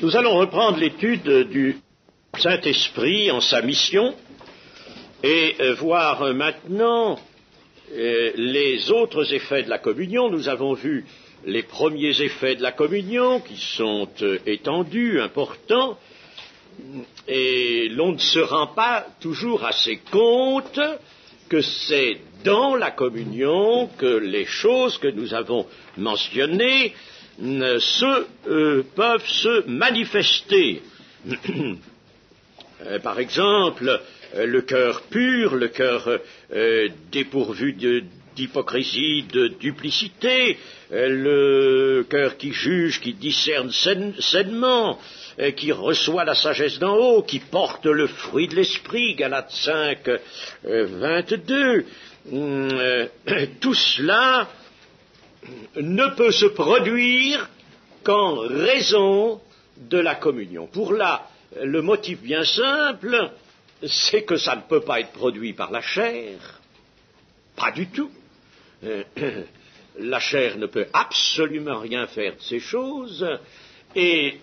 Nous allons reprendre l'étude du Saint-Esprit en sa mission et voir maintenant les autres effets de la communion. Nous avons vu les premiers effets de la communion qui sont étendus, importants, et l'on ne se rend pas toujours assez compte que c'est dans la communion que les choses que nous avons mentionnées peuvent se manifester. Par exemple, le cœur pur, le cœur dépourvu d'hypocrisie, de duplicité, le cœur qui juge, qui discerne sainement, qui reçoit la sagesse d'en haut, qui porte le fruit de l'esprit, Galates 5, 22. Tout cela ne peut se produire qu'en raison de la communion. Pour là, le motif bien simple, c'est que ça ne peut pas être produit par la chair. Pas du tout. La chair ne peut absolument rien faire de ces choses, et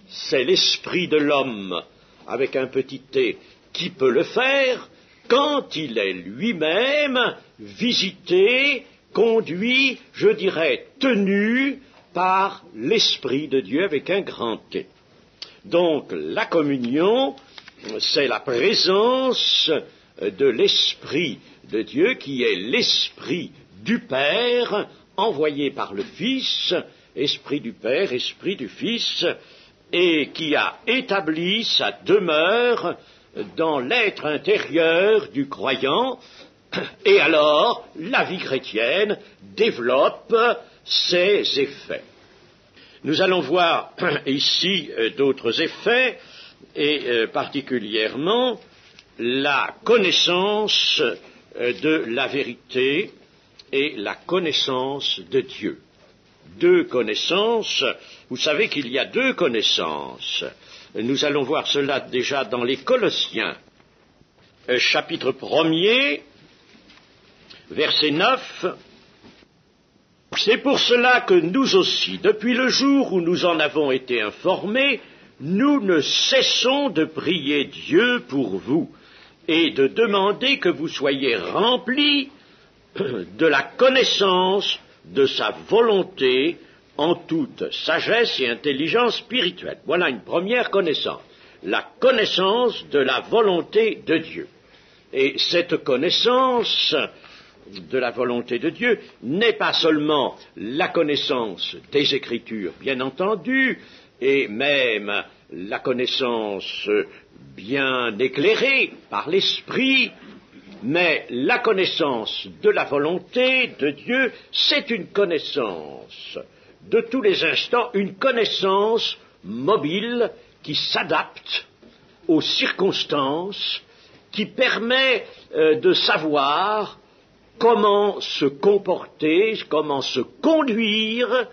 c'est l'esprit de l'homme, avec un petit t, qui peut le faire quand il est lui-même visité, conduit, je dirais, tenu par l'Esprit de Dieu avec un grand T. Donc la communion, c'est la présence de l'Esprit de Dieu qui est l'Esprit du Père envoyé par le Fils, Esprit du Père, Esprit du Fils, et qui a établi sa demeure dans l'être intérieur du croyant. Et alors, la vie chrétienne développe ses effets. Nous allons voir ici d'autres effets, et particulièrement la connaissance de la vérité et la connaissance de Dieu. Deux connaissances, vous savez qu'il y a deux connaissances. Nous allons voir cela déjà dans les Colossiens, chapitre 1er, verset 9. C'est pour cela que nous aussi, depuis le jour où nous en avons été informés, nous ne cessons de prier Dieu pour vous et de demander que vous soyez remplis de la connaissance de sa volonté en toute sagesse et intelligence spirituelle. Voilà une première connaissance, la connaissance de la volonté de Dieu. Et cette connaissance de la volonté de Dieu n'est pas seulement la connaissance des Écritures, bien entendu, et même la connaissance bien éclairée par l'Esprit, mais la connaissance de la volonté de Dieu, c'est une connaissance de tous les instants, une connaissance mobile qui s'adapte aux circonstances, qui permet de savoir comment se comporter, comment se conduire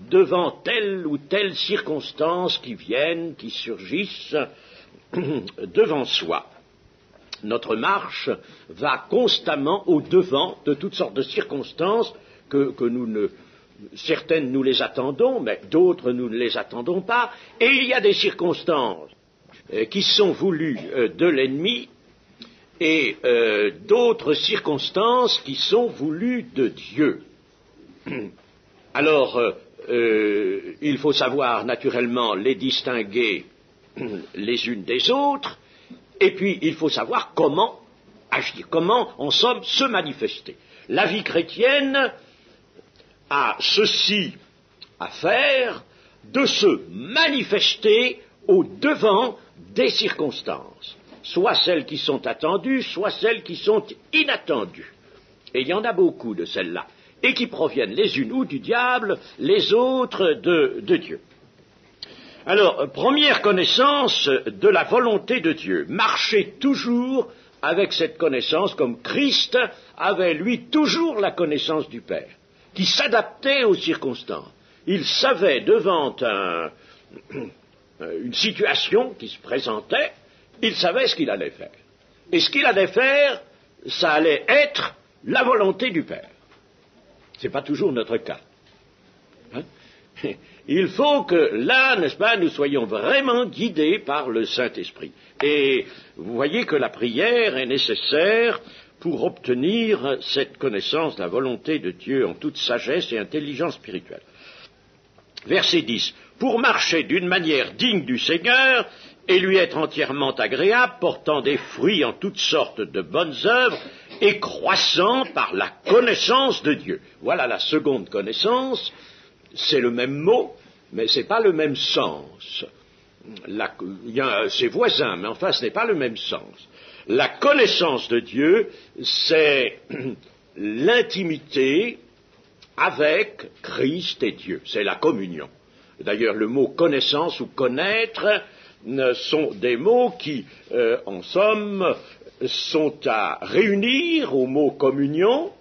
devant telle ou telle circonstance qui viennent, qui surgissent devant soi. Notre marche va constamment au-devant de toutes sortes de circonstances que certaines nous les attendons, mais d'autres nous ne les attendons pas, et il y a des circonstances qui sont voulues de l'ennemi, et d'autres circonstances qui sont voulues de Dieu. Alors, il faut savoir naturellement les distinguer les unes des autres, et puis il faut savoir comment agir, comment, en somme, se manifester. La vie chrétienne a ceci à faire, de se manifester au-devant des circonstances, soit celles qui sont attendues, soit celles qui sont inattendues. Et il y en a beaucoup de celles-là, et qui proviennent les unes ou du diable, les autres de Dieu. Alors, première connaissance de la volonté de Dieu, marcher toujours avec cette connaissance, comme Christ avait, lui, toujours la connaissance du Père, qui s'adaptait aux circonstances. Il savait devant une situation qui se présentait, il savait ce qu'il allait faire. Et ce qu'il allait faire, ça allait être la volonté du Père. Ce n'est pas toujours notre cas. il faut que là, n'est-ce pas, nous soyons vraiment guidés par le Saint-Esprit. Et vous voyez que la prière est nécessaire pour obtenir cette connaissance de la volonté de Dieu en toute sagesse et intelligence spirituelle. Verset 10. Pour marcher d'une manière digne du Seigneur et lui être entièrement agréable, portant des fruits en toutes sortes de bonnes œuvres et croissant par la connaissance de Dieu. Voilà la seconde connaissance. C'est le même mot, mais ce n'est pas le même sens. C'est voisin, mais enfin ce n'est pas le même sens. La connaissance de Dieu, c'est l'intimité avec Christ et Dieu. C'est la communion. D'ailleurs, le mot connaissance ou connaître sont des mots qui, en somme, sont à réunir au mot communion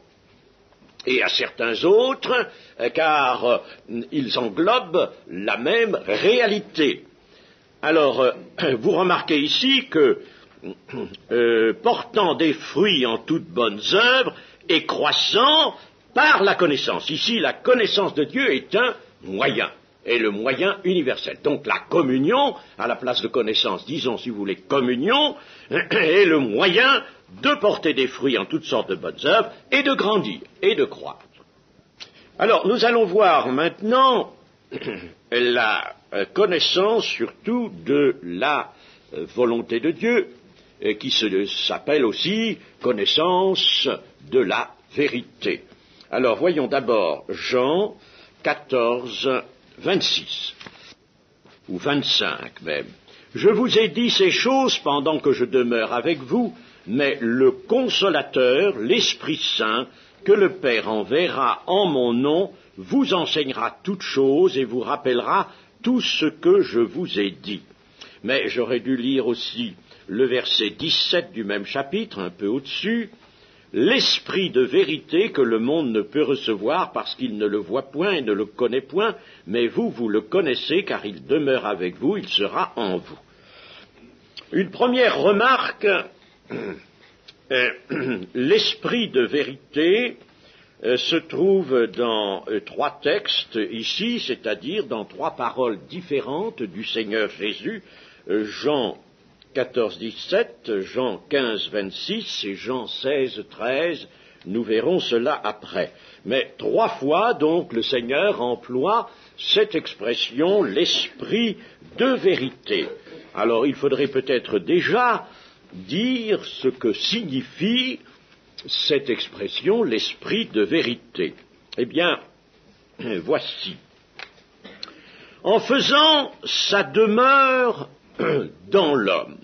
et à certains autres, car ils englobent la même réalité. Alors, vous remarquez ici que portant des fruits en toutes bonnes œuvres et croissant par la connaissance. Ici, la connaissance de Dieu est un moyen, et le moyen universel. Donc la communion, à la place de connaissance, disons si vous voulez communion, est le moyen de porter des fruits en toutes sortes de bonnes œuvres et de grandir et de croître. Alors, nous allons voir maintenant la connaissance surtout de la volonté de Dieu, qui s'appelle aussi connaissance de la vérité. Alors, voyons d'abord Jean 14, 26, ou 25 même. Je vous ai dit ces choses pendant que je demeure avec vous, mais le Consolateur, l'Esprit Saint, que le Père enverra en mon nom, vous enseignera toutes choses et vous rappellera tout ce que je vous ai dit. Mais j'aurais dû lire aussi le verset 17 du même chapitre, un peu au-dessus, l'Esprit de vérité que le monde ne peut recevoir parce qu'il ne le voit point et ne le connaît point, mais vous, vous le connaissez car il demeure avec vous, il sera en vous. Une première remarque, l'Esprit de vérité se trouve dans trois textes ici, c'est-à-dire dans trois paroles différentes du Seigneur Jésus, Jean 14, 17, Jean 15, 26 et Jean 16, 13, nous verrons cela après. Mais trois fois, donc, le Seigneur emploie cette expression, l'esprit de vérité. Alors, il faudrait peut-être déjà dire ce que signifie cette expression, l'esprit de vérité. Eh bien, voici. En faisant sa demeure dans l'homme,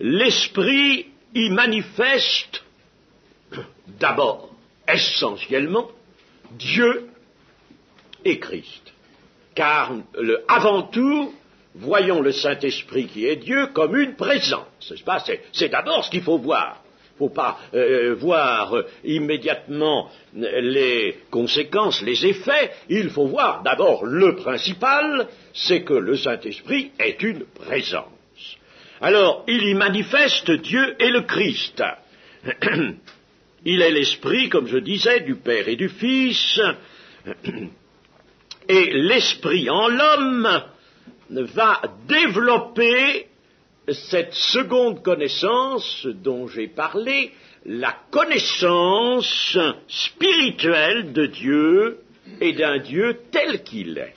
l'esprit y manifeste d'abord, essentiellement, Dieu et Christ. Car, avant tout, voyons le Saint-Esprit qui est Dieu comme une présence, n'est-ce pas ? C'est d'abord ce qu'il faut voir. Il ne faut pas voir immédiatement les conséquences, les effets. Il faut voir d'abord le principal, c'est que le Saint-Esprit est une présence. Alors, il y manifeste Dieu et le Christ. Il est l'Esprit, comme je disais, du Père et du Fils. Et l'Esprit en l'homme va développer cette seconde connaissance dont j'ai parlé, la connaissance spirituelle de Dieu et d'un Dieu tel qu'il est.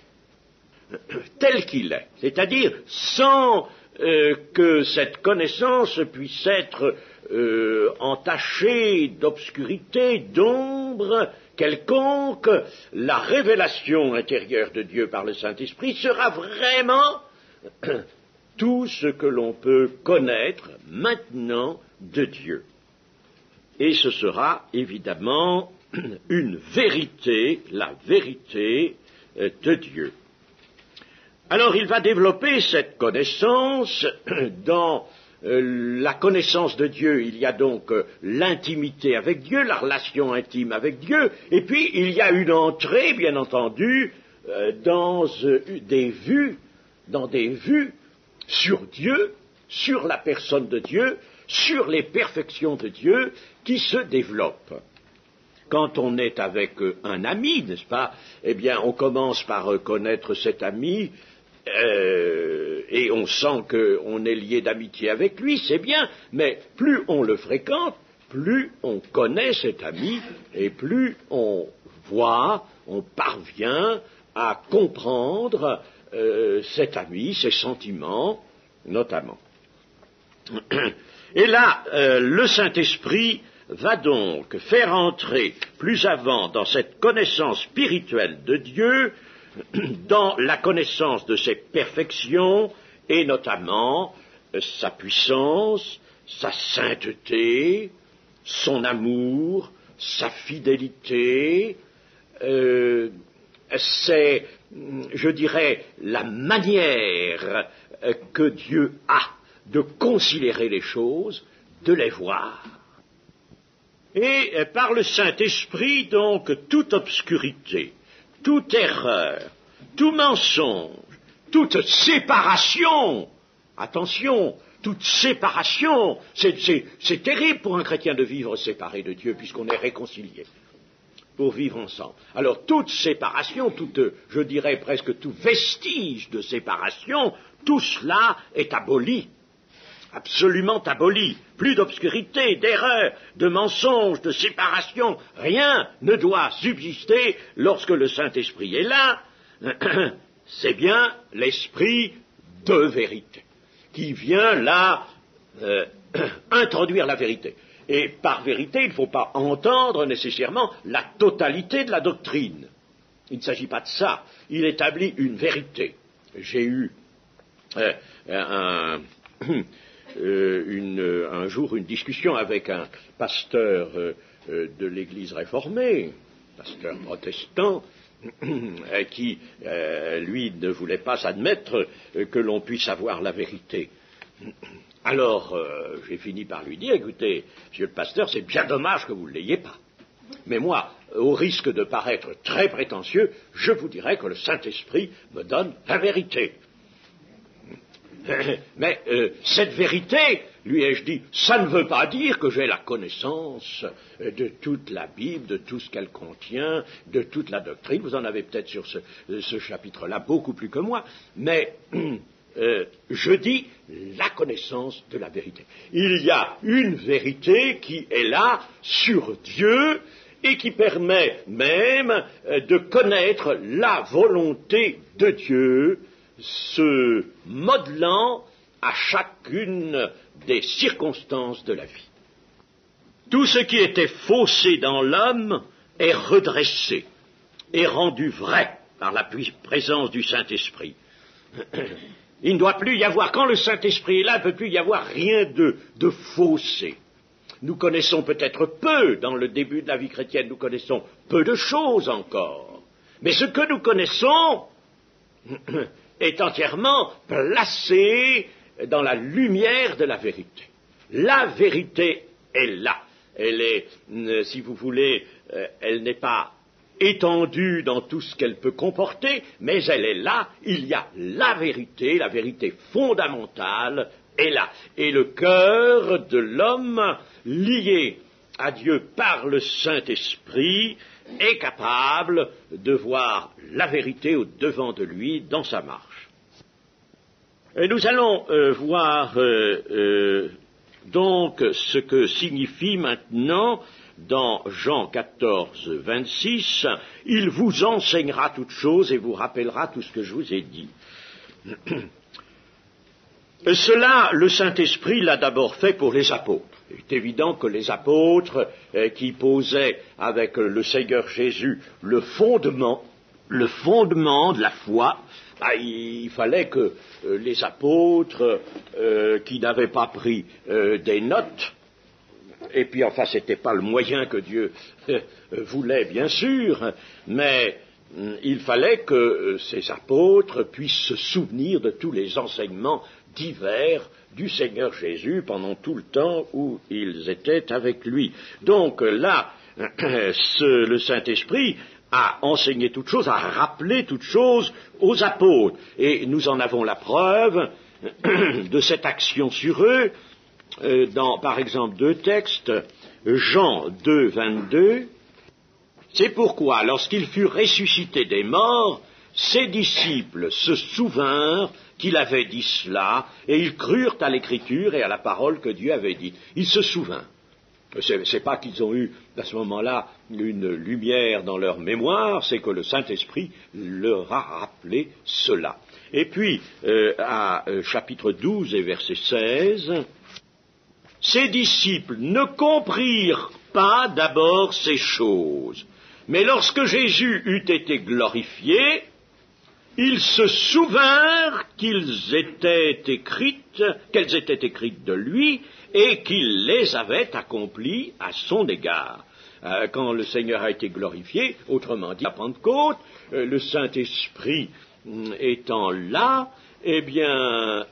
Tel qu'il est. C'est-à-dire sans que cette connaissance puisse être entachée d'obscurité, d'ombre quelconque, la révélation intérieure de Dieu par le Saint-Esprit sera vraiment tout ce que l'on peut connaître maintenant de Dieu. Et ce sera évidemment une vérité, la vérité de Dieu. Alors il va développer cette connaissance. Dans la connaissance de Dieu, il y a donc l'intimité avec Dieu, la relation intime avec Dieu, et puis il y a une entrée, bien entendu, dans des vues sur Dieu, sur la personne de Dieu, sur les perfections de Dieu qui se développent. quand on est avec un ami, n'est-ce pas, eh bien, on commence par connaître cet ami, et on sent qu'on est lié d'amitié avec lui, c'est bien, mais plus on le fréquente, plus on connaît cet ami, et plus on voit, on parvient à comprendre cet ami, ses sentiments, notamment. Et là, le Saint-Esprit va donc faire entrer plus avant dans cette connaissance spirituelle de Dieu, dans la connaissance de ses perfections, et notamment sa puissance, sa sainteté, son amour, sa fidélité, c'est, je dirais, la manière que Dieu a de considérer les choses, de les voir. Et par le Saint-Esprit, donc, toute obscurité, toute erreur, tout mensonge, toute séparation, attention, toute séparation, c'est terrible pour un chrétien de vivre séparé de Dieu, puisqu'on est réconcilié pour vivre ensemble. Alors toute séparation, je dirais presque tout vestige de séparation, tout cela est aboli. Absolument aboli. Plus d'obscurité, d'erreur, de mensonge, de séparation. Rien ne doit subsister lorsque le Saint-Esprit est là. C'est bien l'Esprit de vérité qui vient là introduire la vérité. Et par vérité, il ne faut pas entendre nécessairement la totalité de la doctrine. Il ne s'agit pas de ça. Il établit une vérité. J'ai eu un jour une discussion avec un pasteur de l'Église réformée, pasteur protestant, qui, lui, ne voulait pas admettre que l'on puisse avoir la vérité. Alors, j'ai fini par lui dire, écoutez, monsieur le pasteur, c'est bien dommage que vous ne l'ayez pas. Mais moi, au risque de paraître très prétentieux, je vous dirais que le Saint-Esprit me donne la vérité. Mais cette vérité, lui ai-je dit, ça ne veut pas dire que j'ai la connaissance de toute la Bible, de tout ce qu'elle contient, de toute la doctrine. Vous en avez peut-être sur ce chapitre-là beaucoup plus que moi, mais je dis la connaissance de la vérité. Il y a une vérité qui est là sur Dieu et qui permet même de connaître la volonté de Dieu, se modelant à chacune des circonstances de la vie. Tout ce qui était faussé dans l'homme est redressé, est rendu vrai par la présence du Saint-Esprit. Il ne doit plus y avoir, quand le Saint-Esprit est là, il ne peut plus y avoir rien de faussé. Nous connaissons peut-être peu, dans le début de la vie chrétienne, nous connaissons peu de choses encore. Mais ce que nous connaissons est entièrement placé dans la lumière de la vérité. La vérité est là. Elle est, si vous voulez, elle n'est pas étendue dans tout ce qu'elle peut comporter, mais elle est là. Il y a la vérité fondamentale est là. Et le cœur de l'homme, lié à Dieu par le Saint-Esprit, est capable de voir la vérité au-devant de lui dans sa marche. Et nous allons voir donc ce que signifie maintenant dans Jean 14, 26, « Il vous enseignera toutes choses et vous rappellera tout ce que je vous ai dit. » Cela, le Saint-Esprit l'a d'abord fait pour les apôtres. Il est évident que les apôtres qui posaient avec le Seigneur Jésus le fondement de la foi, il fallait que les apôtres qui n'avaient pas pris des notes, et puis enfin c'était pas le moyen que Dieu voulait bien sûr, mais il fallait que ces apôtres puissent se souvenir de tous les enseignements divers du Seigneur Jésus pendant tout le temps où ils étaient avec lui. Donc là, le Saint-Esprit a enseigné toutes choses, a rappelé toutes choses aux apôtres. Et nous en avons la preuve de cette action sur eux dans, par exemple, deux textes, Jean 2, 22, C'est pourquoi, lorsqu'il fut ressuscité des morts, ses disciples se souvinrent qu'il avait dit cela, et ils crurent à l'Écriture et à la parole que Dieu avait dite. Ils se souvinrent. C'est pas qu'ils ont eu, à ce moment-là, une lumière dans leur mémoire, c'est que le Saint-Esprit leur a rappelé cela. Et puis, chapitre 12 et verset 16, ses disciples ne comprirent pas d'abord ces choses, mais lorsque Jésus eut été glorifié, ils se souvinrent qu'elles étaient écrites de lui et qu'il les avait accomplies à son égard. Quand le Seigneur a été glorifié, autrement dit à Pentecôte, le Saint-Esprit étant là, eh bien,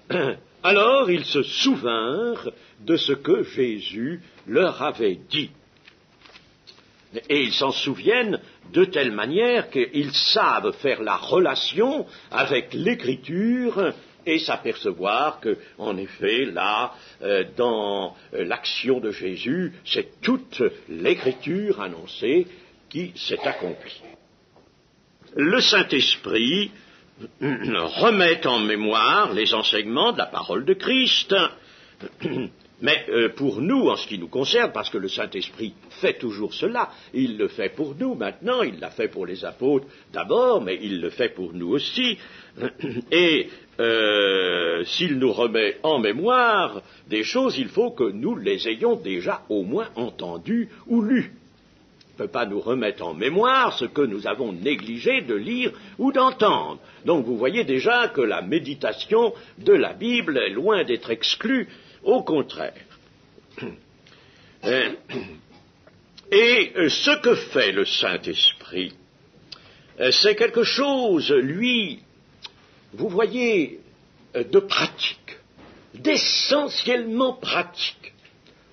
alors ils se souvinrent de ce que Jésus leur avait dit. Et ils s'en souviennent de telle manière qu'ils savent faire la relation avec l'Écriture et s'apercevoir que, en effet, là, dans l'action de Jésus, c'est toute l'Écriture annoncée qui s'est accomplie. Le Saint-Esprit remet en mémoire les enseignements de la parole de Christ. Mais pour nous, en ce qui nous concerne, parce que le Saint-Esprit fait toujours cela, il le fait pour nous maintenant, il l'a fait pour les apôtres d'abord, mais il le fait pour nous aussi. Et s'il nous remet en mémoire des choses, il faut que nous les ayons déjà au moins entendues ou lues. Il ne peut pas nous remettre en mémoire ce que nous avons négligé de lire ou d'entendre. Donc vous voyez déjà que la méditation de la Bible est loin d'être exclue. Au contraire. Et ce que fait le Saint-Esprit, c'est quelque chose, lui, vous voyez, de pratique, d'essentiellement pratique.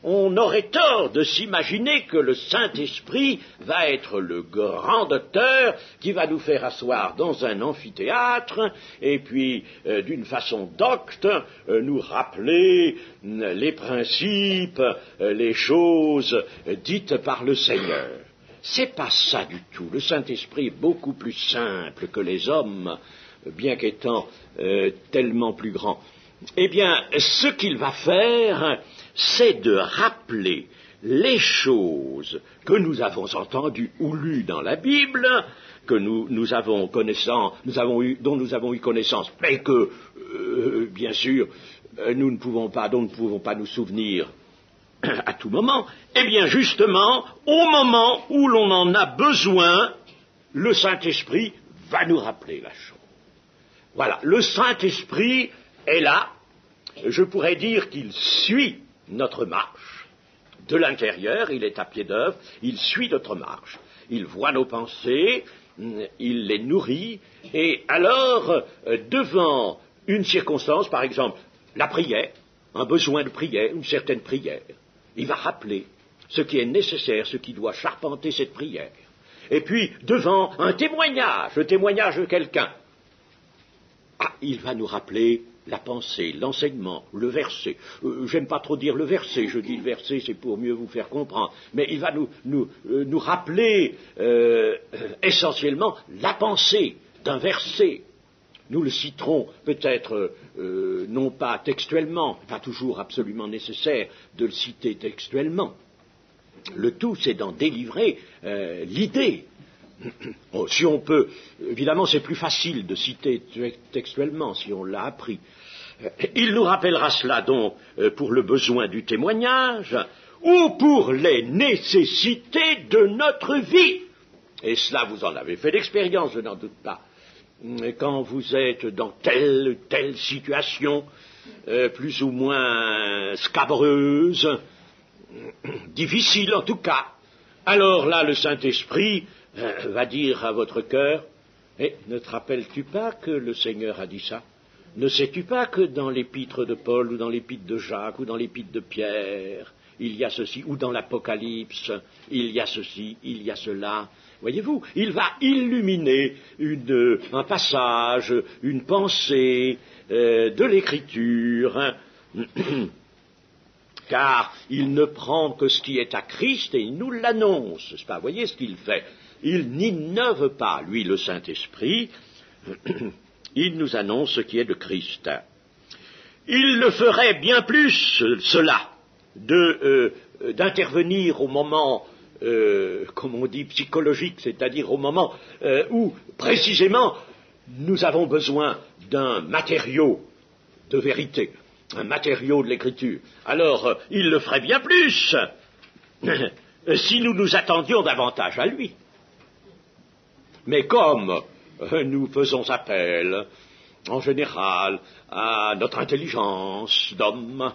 On aurait tort de s'imaginer que le Saint-Esprit va être le grand docteur qui va nous faire asseoir dans un amphithéâtre et puis, d'une façon docte, nous rappeler les principes, les choses dites par le Seigneur. C'est pas ça du tout. Le Saint-Esprit est beaucoup plus simple que les hommes, bien qu'étant tellement plus grand. Eh bien, ce qu'il va faire, c'est de rappeler les choses que nous avons entendues ou lues dans la Bible, que dont nous avons eu connaissance, mais que, bien sûr, dont nous ne pouvons pas nous souvenir à tout moment. Eh bien, justement, au moment où l'on en a besoin, le Saint-Esprit va nous rappeler la chose. Voilà, le Saint-Esprit est là, je pourrais dire qu'il suit notre marche. De l'intérieur, il est à pied d'œuvre, il suit notre marche. Il voit nos pensées, il les nourrit, et alors, devant une circonstance, par exemple, la prière, un besoin de prière, une certaine prière, il va rappeler ce qui est nécessaire, ce qui doit charpenter cette prière. Et puis, devant un témoignage, le témoignage de quelqu'un, il va nous rappeler la pensée, l'enseignement, le verset. J'aime pas trop dire le verset, je dis le verset, c'est pour mieux vous faire comprendre. Mais il va nous rappeler essentiellement la pensée d'un verset. Nous le citerons peut-être non pas textuellement, pas toujours absolument nécessaire de le citer textuellement. Le tout, c'est d'en délivrer l'idée. Bon, si on peut, évidemment c'est plus facile de citer textuellement si on l'a appris. Il nous rappellera cela donc pour le besoin du témoignage ou pour les nécessités de notre vie. Et cela vous en avez fait l'expérience, je n'en doute pas. Quand vous êtes dans telle situation, plus ou moins scabreuse, difficile en tout cas, alors là le Saint-Esprit va dire à votre cœur, ne te rappelles-tu pas que le Seigneur a dit ça? Ne sais-tu pas que dans l'épître de Paul, ou dans l'épître de Jacques, ou dans l'épître de Pierre, il y a ceci, ou dans l'Apocalypse, il y a ceci, il y a cela? Voyez-vous, il va illuminer un passage, une pensée de l'Écriture, car il ne prend que ce qui est à Christ et il nous l'annonce, n'est-ce pas? Voyez ce qu'il fait. il n'innove pas, lui, le Saint-Esprit, il nous annonce ce qui est de Christ. Il le ferait bien plus, cela, d'intervenir au moment, comme on dit, psychologique, c'est-à-dire au moment où, précisément, nous avons besoin d'un matériau de vérité, un matériau de l'écriture. Alors, il le ferait bien plus si nous nous attendions davantage à lui. Mais comme nous faisons appel, en général, à notre intelligence d'homme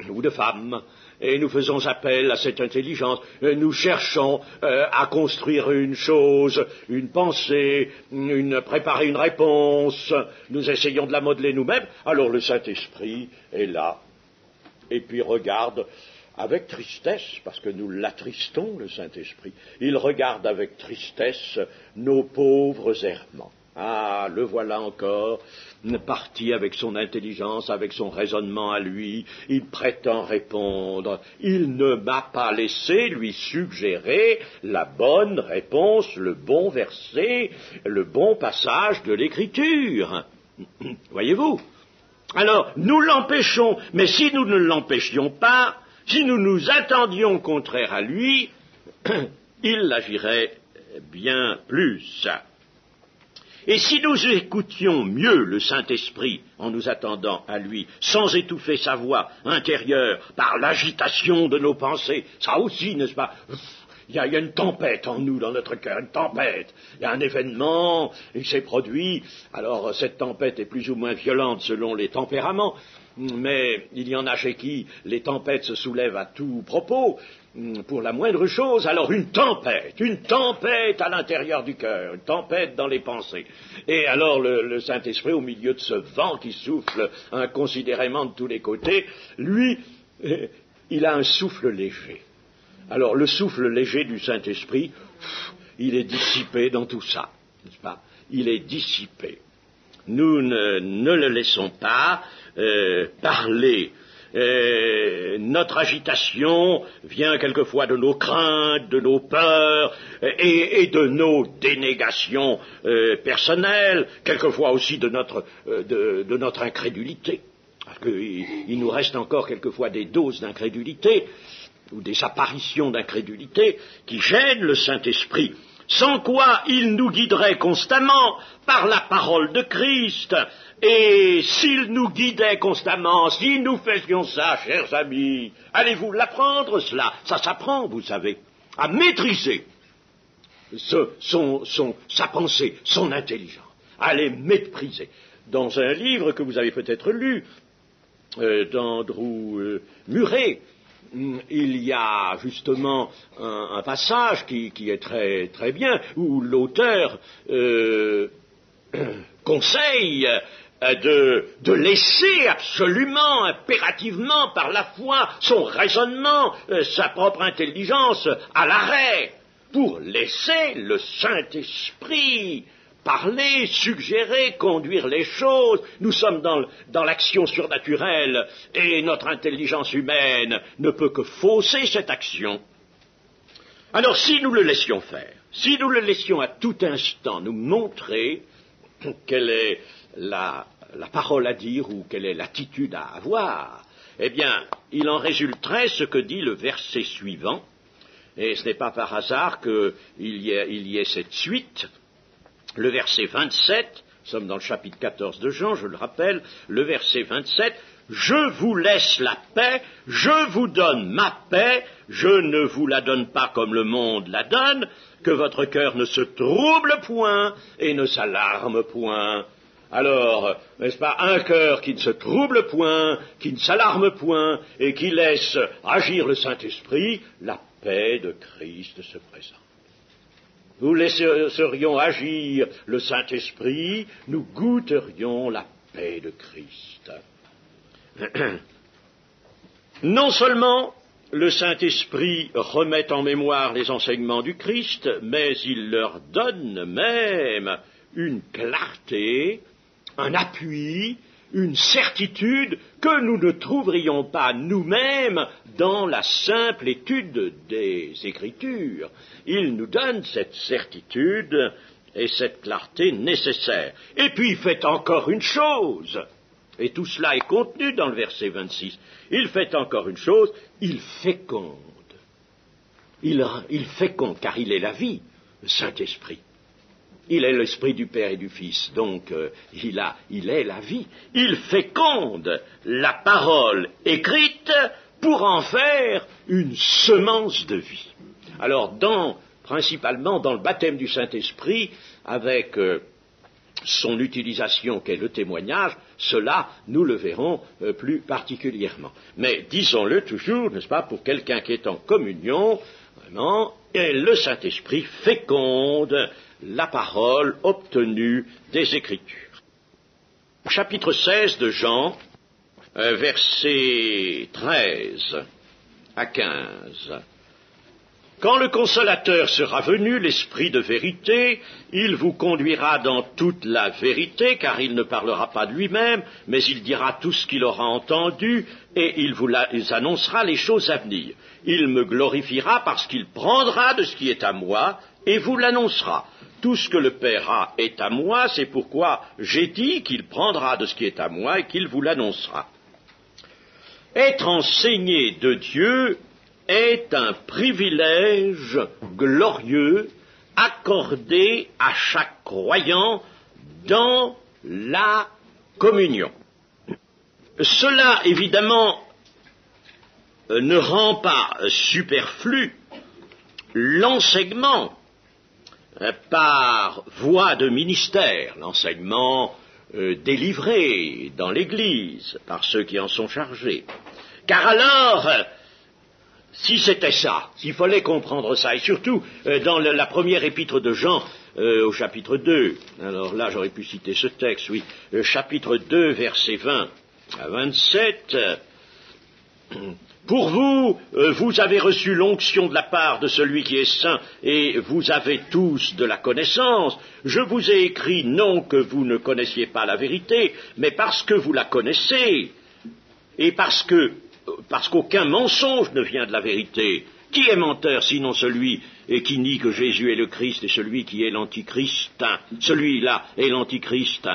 ou de femme, et nous faisons appel à cette intelligence, nous cherchons à construire une chose, une pensée, préparer une réponse, nous essayons de la modeler nous-mêmes, alors le Saint-Esprit est là, et puis regarde avec tristesse, parce que nous l'attristons, le Saint-Esprit, il regarde avec tristesse nos pauvres errements. Ah, le voilà encore, parti avec son intelligence, avec son raisonnement à lui, il prétend répondre. Il ne m'a pas laissé lui suggérer la bonne réponse, le bon verset, le bon passage de l'Écriture. Voyez-vous? Alors, nous l'empêchons, mais si nous ne l'empêchions pas, si nous nous attendions contraire à lui, il agirait bien plus. Et si nous écoutions mieux le Saint-Esprit en nous attendant à lui, sans étouffer sa voix intérieure par l'agitation de nos pensées, ça aussi, n'est-ce pas? Il y a une tempête en nous, dans notre cœur, une tempête. Il y a un événement, il s'est produit. Alors, cette tempête est plus ou moins violente selon les tempéraments, mais il y en a chez qui les tempêtes se soulèvent à tout propos, pour la moindre chose. Alors, une tempête à l'intérieur du cœur, une tempête dans les pensées. Et alors, le Saint-Esprit, au milieu de ce vent qui souffle inconsidérément de tous les côtés, lui, il a un souffle léger. Alors, le souffle léger du Saint-Esprit, il est dissipé dans tout ça, n'est-ce pas? Il est dissipé. Nous ne le laissons pas parler. Notre agitation vient quelquefois de nos craintes, de nos peurs et de nos dénégations personnelles, quelquefois aussi de notre incrédulité. Parce qu'il nous reste encore quelquefois des doses d'incrédulité ou des apparitions d'incrédulité qui gênent le Saint-Esprit, sans quoi il nous guiderait constamment par la parole de Christ. Et s'il nous guidait constamment, si nous faisions ça, chers amis, allez-vous l'apprendre cela? Ça s'apprend, vous savez, à maîtriser sa pensée, son intelligence, à les mépriser. Dans un livre que vous avez peut-être lu, d'Andrew Murray, il y a justement un passage qui est très, très bien, où l'auteur conseille de laisser absolument, impérativement, par la foi, son raisonnement, sa propre intelligence à l'arrêt, pour laisser le Saint-Esprit parler, suggérer, conduire les choses. Nous sommes dans l'action surnaturelle et notre intelligence humaine ne peut que fausser cette action. Alors si nous le laissions faire, si nous le laissions à tout instant nous montrer quelle est la parole à dire ou quelle est l'attitude à avoir, eh bien, il en résulterait ce que dit le verset suivant, et ce n'est pas par hasard qu'il y ait cette suite. Le verset 27, nous sommes dans le chapitre 14 de Jean, je le rappelle, le verset 27, « Je vous laisse la paix, je vous donne ma paix, je ne vous la donne pas comme le monde la donne, que votre cœur ne se trouble point et ne s'alarme point. » Alors, n'est-ce pas, un cœur qui ne se trouble point, qui ne s'alarme point et qui laisse agir le Saint-Esprit, la paix de Christ se présente. Nous laisserions agir le Saint-Esprit, nous goûterions la paix de Christ. Non seulement le Saint-Esprit remet en mémoire les enseignements du Christ, mais il leur donne même une clarté, un appui, une certitude que nous ne trouverions pas nous-mêmes dans la simple étude des Écritures. Il nous donne cette certitude et cette clarté nécessaire. Et puis il fait encore une chose, et tout cela est contenu dans le verset 26. Il fait encore une chose, il féconde. Il féconde, car il est la vie, le Saint-Esprit. Il est l'Esprit du Père et du Fils, donc il est la vie. Il féconde la parole écrite pour en faire une semence de vie. Alors, principalement dans le baptême du Saint-Esprit, avec son utilisation qu'est le témoignage, cela, nous le verrons plus particulièrement. Mais disons-le toujours, n'est-ce pas, pour quelqu'un qui est en communion, vraiment, et le Saint-Esprit féconde la parole obtenue des Écritures. Chapitre 16 de Jean, versets 13 à 15. Quand le Consolateur sera venu, l'Esprit de vérité, il vous conduira dans toute la vérité, car il ne parlera pas de lui-même, mais il dira tout ce qu'il aura entendu, et il vous annoncera les choses à venir. Il me glorifiera parce qu'il prendra de ce qui est à moi, et vous l'annoncera. Tout ce que le Père a est à moi, c'est pourquoi j'ai dit qu'il prendra de ce qui est à moi et qu'il vous l'annoncera. Être enseigné de Dieu est un privilège glorieux accordé à chaque croyant dans la communion. Cela, évidemment, ne rend pas superflu l'enseignement par voie de ministère, l'enseignement délivré dans l'Église par ceux qui en sont chargés. Car alors, si c'était ça, s'il fallait comprendre ça, et surtout dans la première épître de Jean, au chapitre 2, alors là j'aurais pu citer ce texte, oui, chapitre 2, versets 20 à 27, pour vous, vous avez reçu l'onction de la part de celui qui est saint, et vous avez tous de la connaissance. Je vous ai écrit non que vous ne connaissiez pas la vérité, mais parce que vous la connaissez, et parce qu'aucun mensonge ne vient de la vérité. Qui est menteur sinon celui qui nie que Jésus est le Christ et celui qui est l'Antichrist? Celui-là est l'Antichrist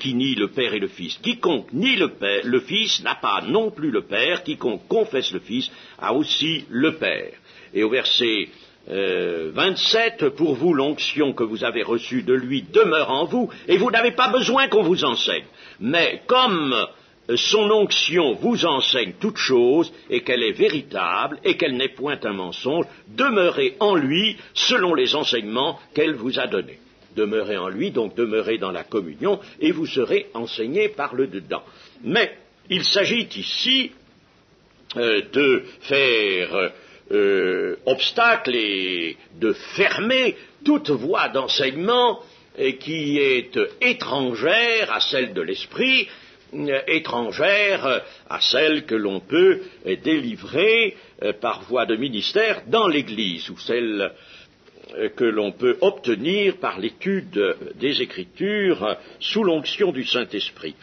qui nie le Père et le Fils. Quiconque nie le Fils n'a pas non plus le Père, quiconque confesse le Fils a aussi le Père. Et au verset 27, pour vous l'onction que vous avez reçue de lui demeure en vous, et vous n'avez pas besoin qu'on vous enseigne. Mais comme son onction vous enseigne toute chose, et qu'elle est véritable, et qu'elle n'est point un mensonge, demeurez en lui selon les enseignements qu'elle vous a donnés. Demeurez en lui, donc demeurez dans la communion, et vous serez enseigné par le dedans. Mais il s'agit ici de faire obstacle et de fermer toute voie d'enseignement qui est étrangère à celle de l'esprit, étrangère à celle que l'on peut délivrer par voie de ministère dans l'Église, ou celle que l'on peut obtenir par l'étude des Écritures sous l'onction du Saint-Esprit.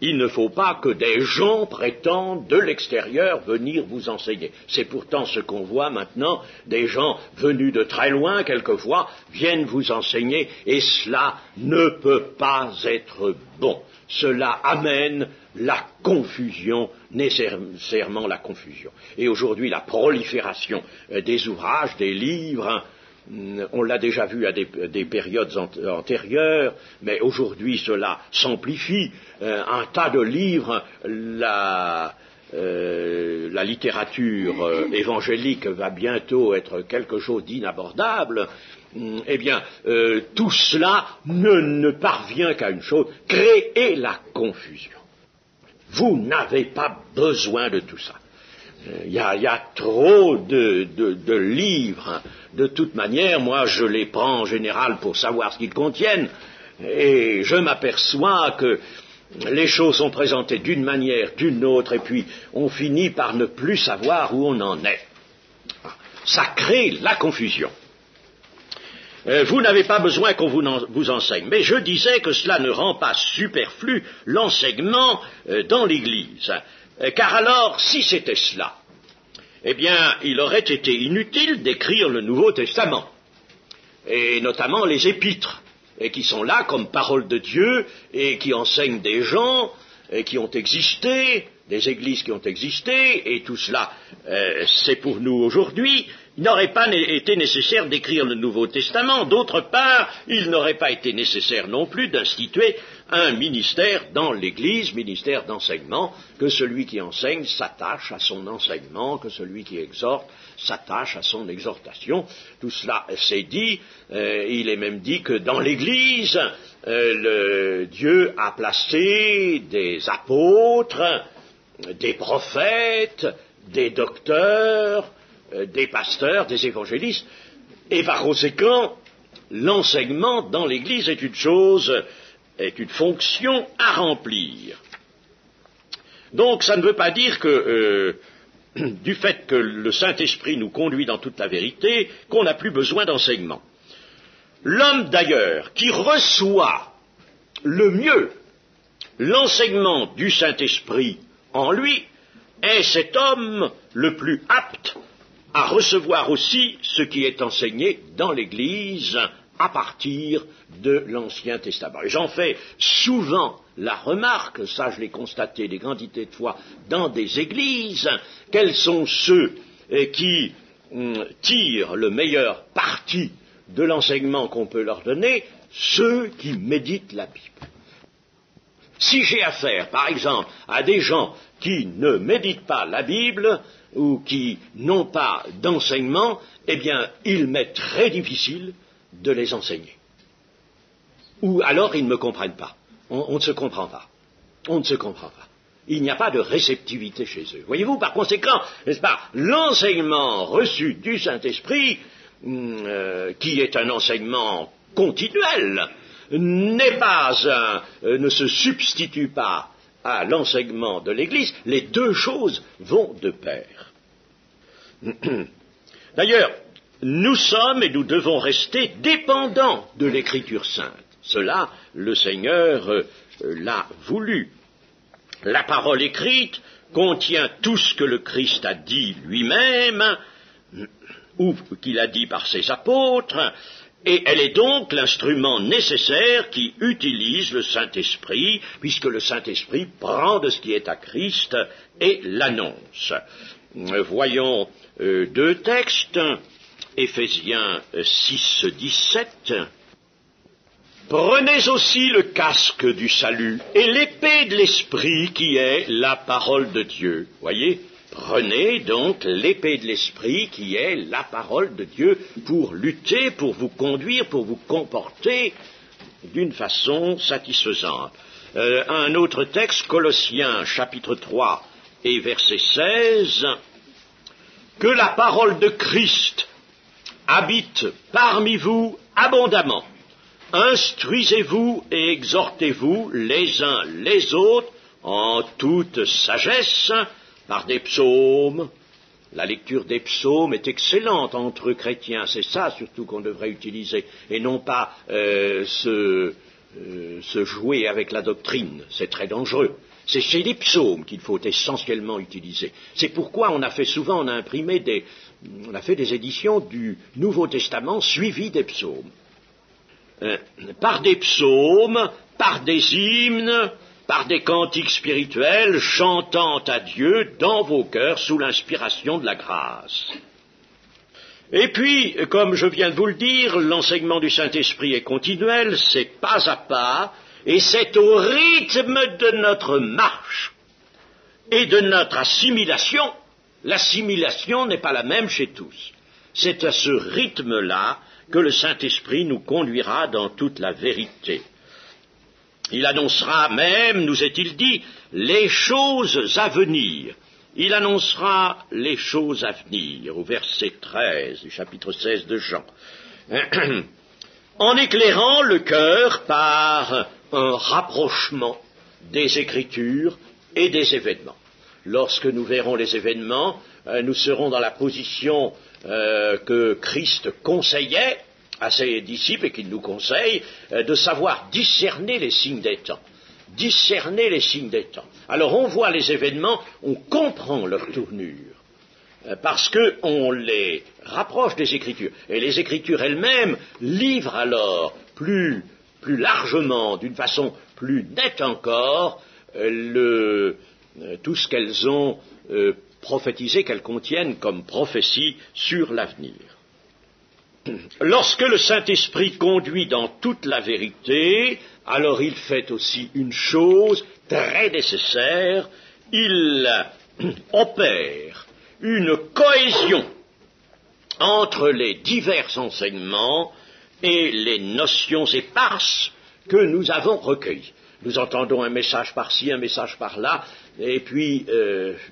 Il ne faut pas que des gens prétendent de l'extérieur venir vous enseigner. C'est pourtant ce qu'on voit maintenant, des gens venus de très loin, quelquefois, viennent vous enseigner, et cela ne peut pas être bon. Cela amène la confusion, nécessairement la confusion. Et aujourd'hui, la prolifération des ouvrages, des livres, on l'a déjà vu à des périodes antérieures, mais aujourd'hui cela s'amplifie. Un tas de livres, la littérature évangélique va bientôt être quelque chose d'inabordable. Eh bien, tout cela ne parvient qu'à une chose, créer la confusion. Vous n'avez pas besoin de tout ça. Il y a trop de livres. De toute manière, moi, je les prends en général pour savoir ce qu'ils contiennent, et je m'aperçois que les choses sont présentées d'une manière, d'une autre, et puis on finit par ne plus savoir où on en est. Ça crée la confusion. vous n'avez pas besoin qu'on vous enseigne. Mais je disais que cela ne rend pas superflu l'enseignement dans l'Église. Car alors, si c'était cela, eh bien, il aurait été inutile d'écrire le Nouveau Testament, et notamment les épîtres, et qui sont là comme parole de Dieu, et qui enseignent des gens qui ont existé, des églises qui ont existé, et tout cela, c'est pour nous aujourd'hui. Il n'aurait pas été nécessaire d'écrire le Nouveau Testament. D'autre part, il n'aurait pas été nécessaire non plus d'instituer un ministère dans l'Église, ministère d'enseignement, que celui qui enseigne s'attache à son enseignement, que celui qui exhorte s'attache à son exhortation. Tout cela c'est dit. Il est même dit que dans l'Église, Dieu a placé des apôtres, des prophètes, des docteurs, des pasteurs, des évangélistes, et par conséquent, l'enseignement dans l'Église est une fonction à remplir. Donc ça ne veut pas dire que, du fait que le Saint-Esprit nous conduit dans toute la vérité, qu'on n'a plus besoin d'enseignement. L'homme d'ailleurs qui reçoit le mieux l'enseignement du Saint-Esprit en lui est cet homme le plus apte à recevoir aussi ce qui est enseigné dans l'Église à partir de l'Ancien Testament. Et j'en fais souvent la remarque, ça je l'ai constaté des quantités de fois dans des églises, quels sont ceux qui tirent le meilleur parti de l'enseignement qu'on peut leur donner, ceux qui méditent la Bible. Si j'ai affaire, par exemple, à des gens qui ne méditent pas la Bible, ou qui n'ont pas d'enseignement, eh bien, il m'est très difficile de les enseigner. Ou alors ils ne me comprennent pas. On ne se comprend pas. On ne se comprend pas. Il n'y a pas de réceptivité chez eux. Voyez-vous, par conséquent, n'est-ce pas, l'enseignement reçu du Saint-Esprit, qui est un enseignement continuel, ne se substitue pas à l'enseignement de l'Église. Les deux choses vont de pair. D'ailleurs, nous sommes et nous devons rester dépendants de l'Écriture sainte. Cela, le Seigneur l'a voulu. La parole écrite contient tout ce que le Christ a dit lui-même, ou qu'il a dit par ses apôtres, et elle est donc l'instrument nécessaire qui utilise le Saint-Esprit, puisque le Saint-Esprit prend de ce qui est à Christ et l'annonce. Voyons deux textes, Éphésiens 6, 17. Prenez aussi le casque du salut et l'épée de l'Esprit qui est la parole de Dieu. Voyez, prenez donc l'épée de l'Esprit qui est la parole de Dieu pour lutter, pour vous conduire, pour vous comporter d'une façon satisfaisante. Un autre texte, Colossiens chapitre 3 et verset 16. Que la parole de Christ habite parmi vous abondamment. Instruisez-vous et exhortez-vous les uns les autres en toute sagesse par des psaumes. La lecture des psaumes est excellente entre chrétiens, c'est ça surtout qu'on devrait utiliser, et non pas se jouer avec la doctrine, c'est très dangereux. C'est chez les psaumes qu'il faut essentiellement utiliser. C'est pourquoi on a fait des éditions du Nouveau Testament suivies des psaumes. Par des psaumes, par des hymnes, par des cantiques spirituels, chantant à Dieu dans vos cœurs sous l'inspiration de la grâce. Et puis, comme je viens de vous le dire, l'enseignement du Saint-Esprit est continuel, c'est pas à pas, et c'est au rythme de notre marche et de notre assimilation. L'assimilation n'est pas la même chez tous. C'est à ce rythme-là que le Saint-Esprit nous conduira dans toute la vérité. Il annoncera même, nous est-il dit, les choses à venir. Il annoncera les choses à venir, au verset 13 du chapitre 16 de Jean. En éclairant le cœur par un rapprochement des Écritures et des événements. Lorsque nous verrons les événements, nous serons dans la position que Christ conseillait à ses disciples et qu'il nous conseille de savoir discerner les signes des temps. Discerner les signes des temps. Alors on voit les événements, on comprend leur tournure, parce qu'on les rapproche des Écritures. Et les Écritures elles-mêmes livrent alors plus largement, d'une façon plus nette encore, tout ce qu'elles ont prophétisé, qu'elles contiennent comme prophétie sur l'avenir. Lorsque le Saint-Esprit conduit dans toute la vérité, alors il fait aussi une chose très nécessaire, il opère une cohésion entre les divers enseignements et les notions éparses que nous avons recueillies. Nous entendons un message par-ci, un message par-là, et puis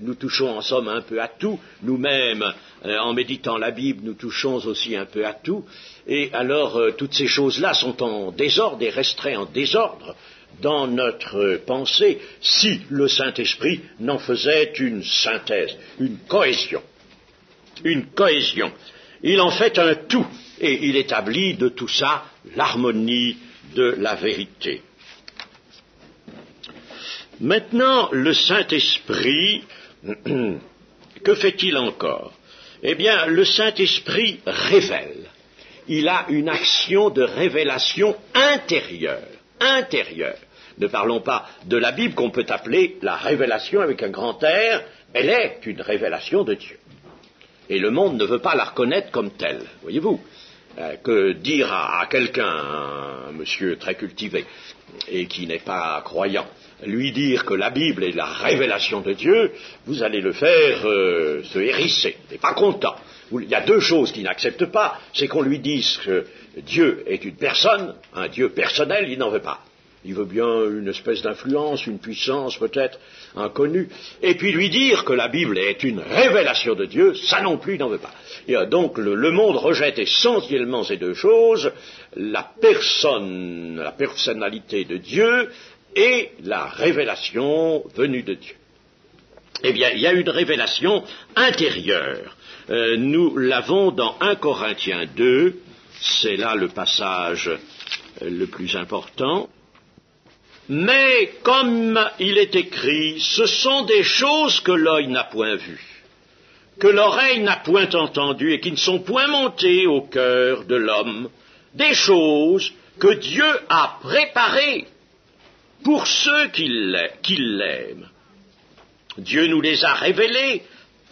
nous touchons en somme un peu à tout. Nous-mêmes, en méditant la Bible, nous touchons aussi un peu à tout. Et alors, toutes ces choses-là sont en désordre et restreintes en désordre dans notre pensée, si le Saint-Esprit n'en faisait une synthèse, une cohésion. Une cohésion. Il en fait un tout, et il établit de tout ça l'harmonie de la vérité. Maintenant, le Saint-Esprit, que fait-il encore? Eh bien, le Saint-Esprit révèle. Il a une action de révélation intérieure. Ne parlons pas de la Bible qu'on peut appeler la révélation avec un grand R. Elle est une révélation de Dieu. Et le monde ne veut pas la reconnaître comme telle, voyez-vous. Que dire à quelqu'un, un monsieur très cultivé, et qui n'est pas croyant, lui dire que la Bible est la révélation de Dieu, vous allez le faire se hérisser, il n'est pas content. Il y a deux choses qu'il n'accepte pas, c'est qu'on lui dise que Dieu est une personne, un Dieu personnel, il n'en veut pas. Il veut bien une espèce d'influence, une puissance peut-être inconnue, et puis lui dire que la Bible est une révélation de Dieu, ça non plus il n'en veut pas. Et donc le monde rejette essentiellement ces deux choses, la personnalité de Dieu et la révélation venue de Dieu. Eh bien, il y a une révélation intérieure. Nous l'avons dans 1 Corinthiens 2, c'est là le passage le plus important. Mais comme il est écrit, ce sont des choses que l'œil n'a point vues, que l'oreille n'a point entendues et qui ne sont point montées au cœur de l'homme, des choses que Dieu a préparées pour ceux qui l'aiment. Dieu nous les a révélées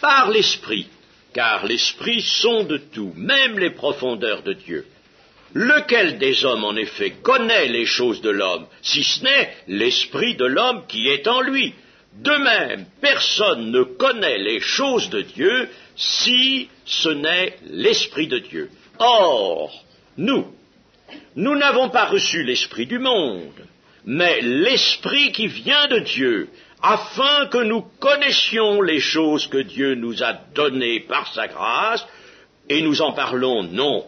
par l'Esprit, car l'Esprit sonde tout, même les profondeurs de Dieu. Lequel des hommes, en effet, connaît les choses de l'homme, si ce n'est l'esprit de l'homme qui est en lui? De même, personne ne connaît les choses de Dieu, si ce n'est l'esprit de Dieu. Or, nous n'avons pas reçu l'esprit du monde, mais l'esprit qui vient de Dieu, afin que nous connaissions les choses que Dieu nous a données par sa grâce, et nous en parlons non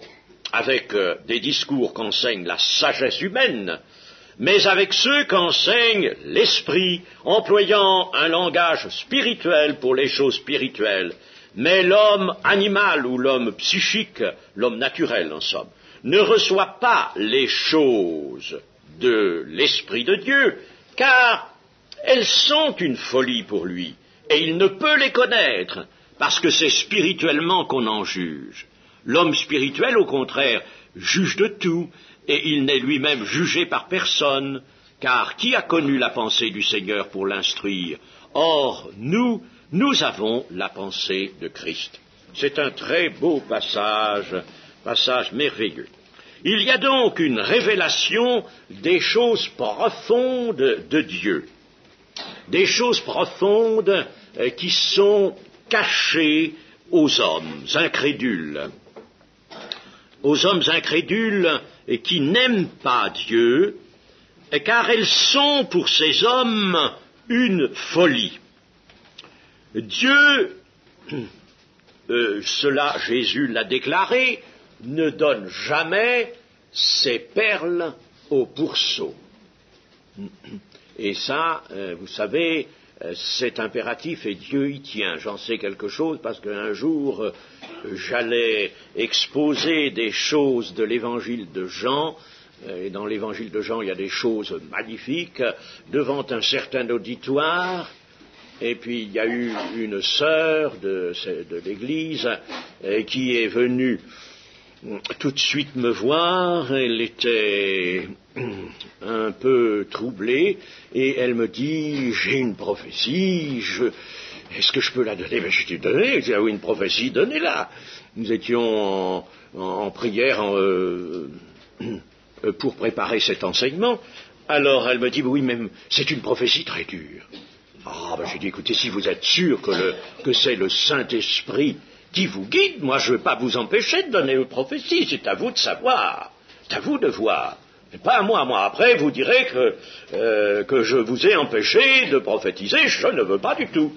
avec des discours qu'enseigne la sagesse humaine, mais avec ceux qu'enseigne l'esprit, employant un langage spirituel pour les choses spirituelles. Mais l'homme animal ou l'homme psychique, l'homme naturel en somme, ne reçoit pas les choses de l'Esprit de Dieu, car elles sont une folie pour lui, et il ne peut les connaître, parce que c'est spirituellement qu'on en juge. L'homme spirituel, au contraire, juge de tout, et il n'est lui-même jugé par personne, car qui a connu la pensée du Seigneur pour l'instruire? Or, nous avons la pensée de Christ. C'est un très beau passage merveilleux. Il y a donc une révélation des choses profondes de Dieu, des choses profondes qui sont cachées aux hommes incrédules. Aux hommes incrédules et qui n'aiment pas Dieu, car elles sont pour ces hommes une folie. Dieu, cela Jésus l'a déclaré, ne donne jamais ses perles aux pourceaux. Et ça, vous savez, c'est impératif et Dieu y tient. J'en sais quelque chose parce qu'un jour, j'allais exposer des choses de l'évangile de Jean, et dans l'évangile de Jean, il y a des choses magnifiques, devant un certain auditoire, et puis il y a eu une sœur de l'église qui est venue tout de suite me voir. Elle était un peu troublée, et elle me dit, j'ai une prophétie, est-ce que je peux la donner? Ben, je t'ai donné, j'ai une prophétie, donnez-la. Nous étions en prière pour préparer cet enseignement. Alors elle me dit, oui, mais c'est une prophétie très dure. Ah, ben j'ai dit, écoutez, si vous êtes sûr que c'est le Saint-Esprit qui vous guide, moi je ne veux pas vous empêcher de donner une prophétie, c'est à vous de savoir, c'est à vous de voir. C'est pas à moi. Moi, après, vous direz que je vous ai empêché de prophétiser, je ne veux pas du tout.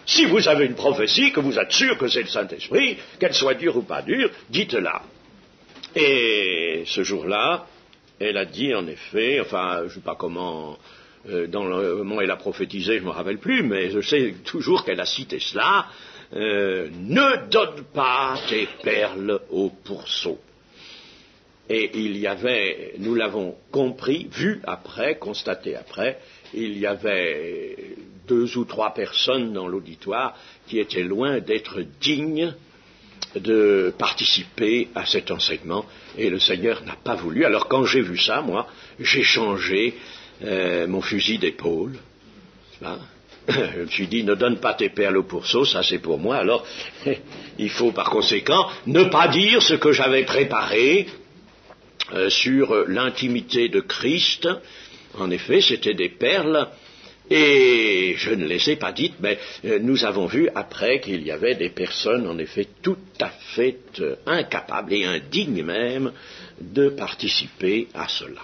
Si vous avez une prophétie, que vous êtes sûr que c'est le Saint-Esprit, qu'elle soit dure ou pas dure, dites-la. Et ce jour-là, elle a dit en effet, enfin, je ne sais pas comment, dans le moment où elle a prophétisé, je ne me rappelle plus, mais je sais toujours qu'elle a cité cela, ne donne pas tes perles au pourceau. Et il y avait, nous l'avons compris, vu après, constaté après, il y avait 2 ou 3 personnes dans l'auditoire qui étaient loin d'être dignes de participer à cet enseignement, et le Seigneur n'a pas voulu. Alors quand j'ai vu ça, moi, j'ai changé mon fusil d'épaule. Je me suis dit, ne donne pas tes perles au pourceau, ça c'est pour moi. Alors, il faut par conséquent ne pas dire ce que j'avais préparé sur l'intimité de Christ. En effet, c'était des perles, et je ne les ai pas dites, mais nous avons vu après qu'il y avait des personnes, en effet, tout à fait incapables et indignes même de participer à cela.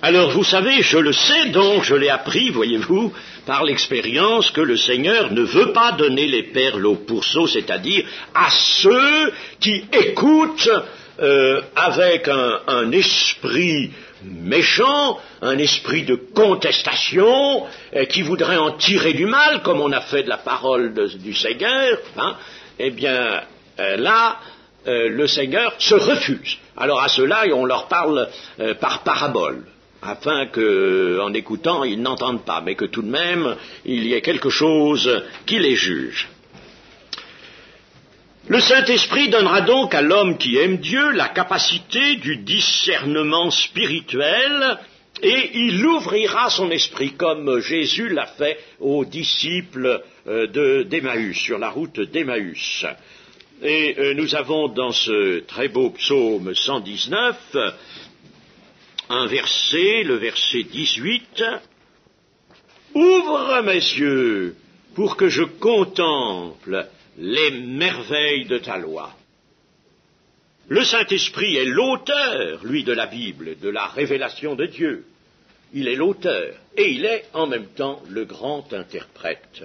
Alors, vous savez, je le sais, donc je l'ai appris, voyez-vous, par l'expérience, que le Seigneur ne veut pas donner les perles au pourceau, c'est-à-dire à ceux qui écoutent avec un esprit méchant, un esprit de contestation, qui voudrait en tirer du mal, comme on a fait de la parole du Seigneur, eh bien, là, le Seigneur se refuse. Alors à ceux-là, on leur parle par parabole, afin que, en écoutant, ils n'entendent pas, mais que tout de même, il y ait quelque chose qui les juge. Le Saint-Esprit donnera donc à l'homme qui aime Dieu la capacité du discernement spirituel, et il ouvrira son esprit, comme Jésus l'a fait aux disciples d'Emmaüs, sur la route d'Emmaüs. Et nous avons dans ce très beau psaume 119, un verset, le verset 18, « Ouvre mes yeux pour que je contemple les merveilles de ta loi. » Le Saint-Esprit est l'auteur, lui, de la Bible, de la révélation de Dieu. Il est l'auteur, et il est en même temps le grand interprète.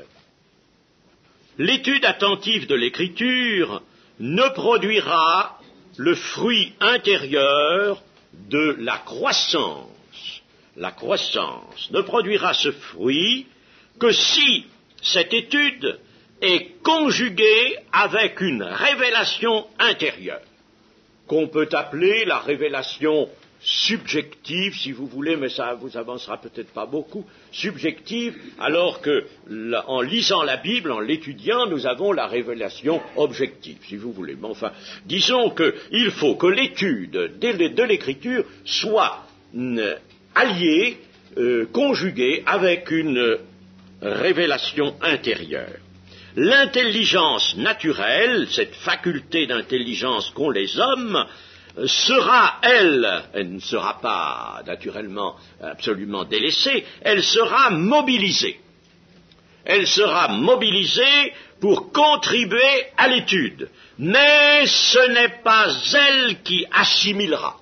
L'étude attentive de l'Écriture ne produira le fruit intérieur de la croissance. La croissance ne produira ce fruit que si cette étude est conjuguée avec une révélation intérieure, qu'on peut appeler la révélation subjective, si vous voulez, mais ça vous avancera peut-être pas beaucoup, subjective, alors que, en lisant la Bible, en l'étudiant, nous avons la révélation objective, si vous voulez. Mais enfin, disons qu'il faut que l'étude de l'Écriture soit alliée, conjuguée avec une révélation intérieure. L'intelligence naturelle, cette faculté d'intelligence qu'ont les hommes, sera, elle ne sera pas naturellement absolument délaissée, elle sera mobilisée. Elle sera mobilisée pour contribuer à l'étude. Mais ce n'est pas elle qui assimilera.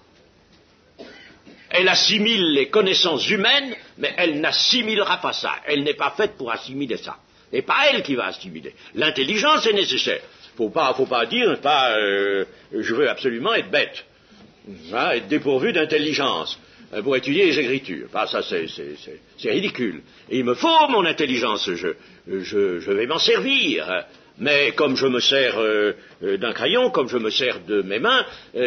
Elle assimile les connaissances humaines, mais elle n'assimilera pas ça. Elle n'est pas faite pour assimiler ça. Ce n'est pas elle qui va assimiler. L'intelligence est nécessaire. Faut pas dire, je veux absolument être bête, être dépourvu d'intelligence. pour étudier les Écritures. Enfin, ça, c'est ridicule. Et il me faut mon intelligence, je vais m'en servir. Mais comme je me sers d'un crayon, comme je me sers de mes mains,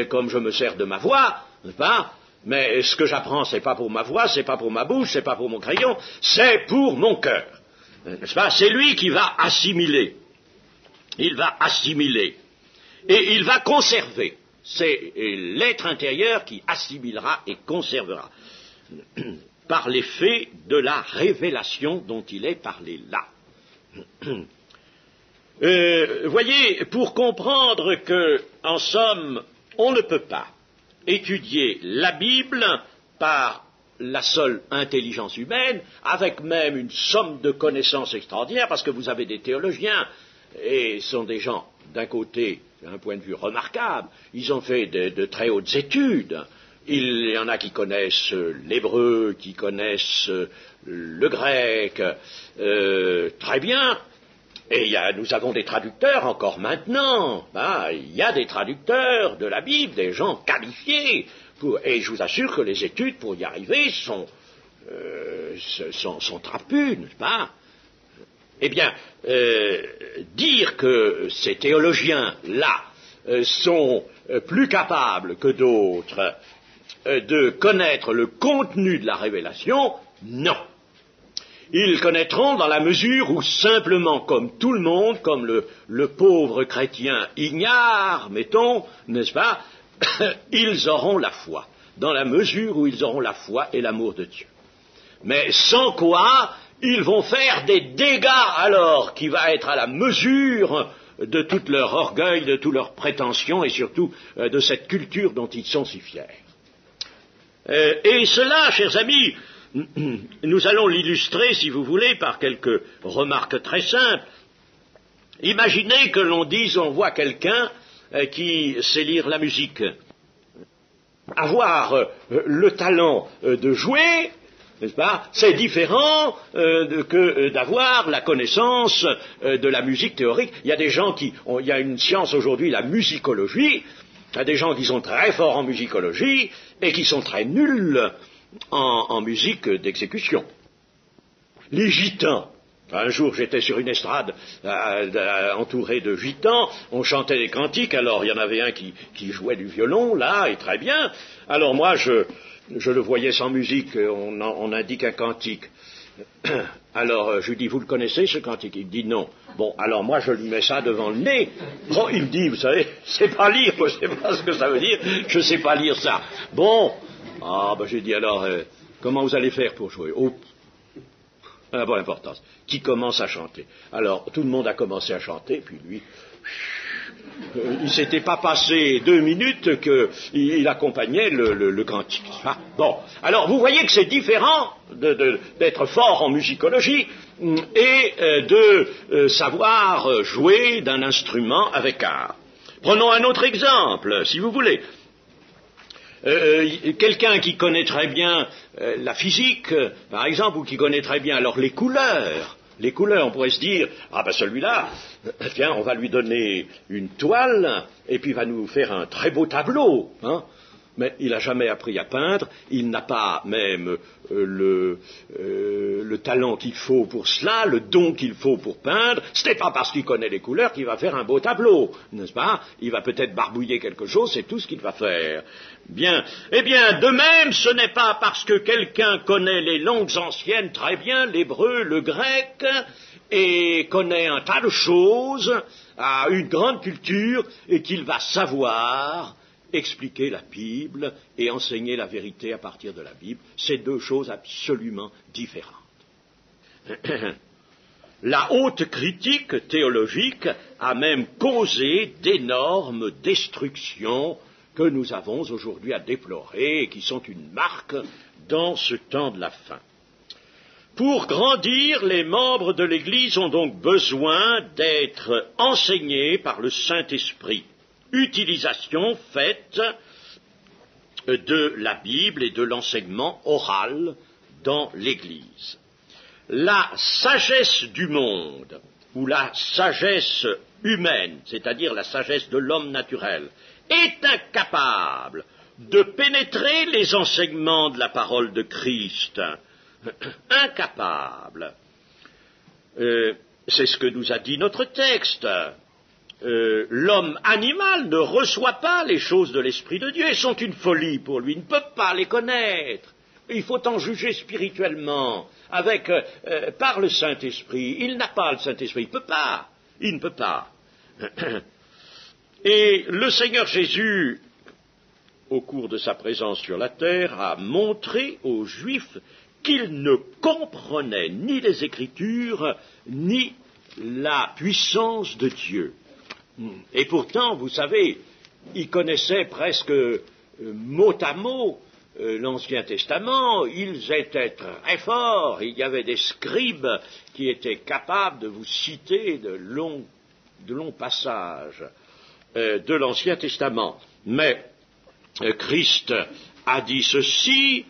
comme je me sers de ma voix, n'est-ce pas? Mais ce que j'apprends, c'est pas pour ma voix, c'est pas pour ma bouche, c'est pas pour mon crayon, c'est pour mon cœur. N'est-ce pas? C'est lui qui va assimiler. Il va assimiler. Et il va conserver. C'est l'être intérieur qui assimilera et conservera. Par l'effet de la révélation dont il est parlé là. Voyez, pour comprendre que, en somme, on ne peut pas étudier la Bible par la seule intelligence humaine, avec même une somme de connaissances extraordinaires, parce que vous avez des théologiens, et ce sont des gens, d'un côté, d'un point de vue remarquable, ils ont fait de très hautes études. Il y en a qui connaissent l'hébreu, qui connaissent le grec, très bien. Et nous avons des traducteurs encore maintenant. Il y a des traducteurs de la Bible, des gens qualifiés. Et je vous assure que les études pour y arriver sont trapues, n'est-ce pas? Eh bien, dire que ces théologiens-là sont plus capables que d'autres de connaître le contenu de la révélation, non. Ils connaîtront dans la mesure où simplement, comme tout le monde, comme le pauvre chrétien ignare, mettons, n'est-ce pas, ils auront la foi, dans la mesure où ils auront la foi et l'amour de Dieu. Mais sans quoi, ils vont faire des dégâts alors qui va être à la mesure de tout leur orgueil, de toutes leurs prétentions et surtout de cette culture dont ils sont si fiers. Et cela, chers amis, nous allons l'illustrer, si vous voulez, par quelques remarques très simples. Imaginez que l'on dise, on voit quelqu'un qui sait lire la musique. Avoir le talent de jouer, n'est-ce pas, c'est différent que d'avoir la connaissance de la musique théorique. Il y a des gens il y a une science aujourd'hui, la musicologie. Il y a des gens qui sont très forts en musicologie et qui sont très nuls en musique d'exécution. Les gitans. Un jour, j'étais sur une estrade entouré de gitans, on chantait des cantiques, alors il y en avait un qui jouait du violon, là, et très bien. Alors moi, je le voyais sans musique, on indique un cantique. Alors je lui dis, vous le connaissez ce cantique? Il me dit non. Bon, alors moi je lui mets ça devant le nez. Bon, il me dit, vous savez, c'est pas lire, je sais pas ce que ça veut dire, je sais pas lire ça. Bon, j'ai dit alors, comment vous allez faire pour jouer? Oh, bon importance. Qui commence à chanter? Alors tout le monde a commencé à chanter, puis lui, il s'était pas passé 2 minutes qu'il accompagnait le cantique. Bon, alors vous voyez que c'est différent d'être fort en musicologie et de savoir jouer d'un instrument avec art. Prenons un autre exemple, si vous voulez. Quelqu'un qui connaît très bien la physique, par exemple, ou qui connaît très bien alors les couleurs, on pourrait se dire, celui-là, tiens, on va lui donner une toile, et puis il va nous faire un très beau tableau, hein. Mais il n'a jamais appris à peindre, il n'a pas même le talent qu'il faut pour cela, le don qu'il faut pour peindre. Ce n'est pas parce qu'il connaît les couleurs qu'il va faire un beau tableau, n'est-ce pas? Il va peut-être barbouiller quelque chose, c'est tout ce qu'il va faire. Bien. Eh bien, de même, ce n'est pas parce que quelqu'un connaît les langues anciennes très bien, l'hébreu, le grec, et connaît un tas de choses, a une grande culture, et qu'il va savoir expliquer la Bible et enseigner la vérité à partir de la Bible. C'est 2 choses absolument différentes. La haute critique théologique a même causé d'énormes destructions que nous avons aujourd'hui à déplorer et qui sont une marque dans ce temps de la fin. Pour grandir, les membres de l'Église ont donc besoin d'être enseignés par le Saint-Esprit. Utilisation faite de la Bible et de l'enseignement oral dans l'Église. La sagesse du monde, ou la sagesse humaine, c'est-à-dire la sagesse de l'homme naturel, est incapable de pénétrer les enseignements de la parole de Christ. Incapables. C'est ce que nous a dit notre texte. L'homme animal ne reçoit pas les choses de l'Esprit de Dieu. Elles sont une folie pour lui. Il ne peut pas les connaître. Il faut en juger spirituellement, par le Saint-Esprit. Il n'a pas le Saint-Esprit. Il ne peut pas. Il ne peut pas. Et le Seigneur Jésus, au cours de sa présence sur la terre, a montré aux Juifs qu'il ne comprenait ni les Écritures, ni la puissance de Dieu. Et pourtant, vous savez, ils connaissaient presque mot à mot l'Ancien Testament, ils étaient très forts, il y avait des scribes qui étaient capables de vous citer de longs passages de l'Ancien Testament. Mais Christ a dit ceci: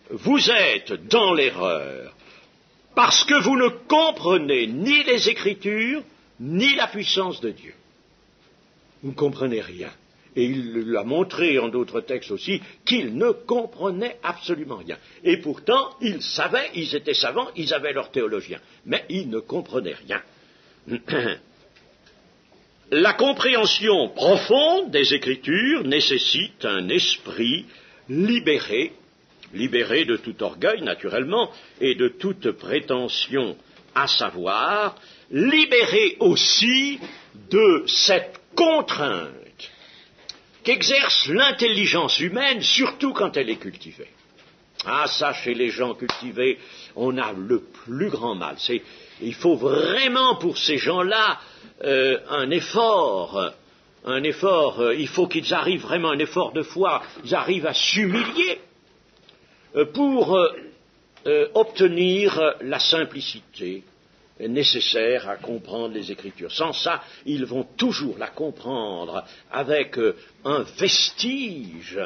vous êtes dans l'erreur, parce que vous ne comprenez ni les Écritures, ni la puissance de Dieu. Vous ne comprenez rien. Et il l'a montré en d'autres textes aussi, qu'ils ne comprenaient absolument rien. Et pourtant, ils savaient, ils étaient savants, ils avaient leurs théologiens. Mais ils ne comprenaient rien. La compréhension profonde des Écritures nécessite un esprit libéré de tout orgueil, naturellement, et de toute prétention à savoir, libéré aussi de cette contrainte qu'exerce l'intelligence humaine, surtout quand elle est cultivée. Ah, ça, chez les gens cultivés, on a le plus grand mal. Il faut vraiment, pour ces gens-là, un effort. Il faut qu'ils arrivent vraiment, un effort de foi, ils arrivent à s'humilier pour obtenir la simplicité nécessaire à comprendre les Écritures. Sans ça, ils vont toujours la comprendre avec un vestige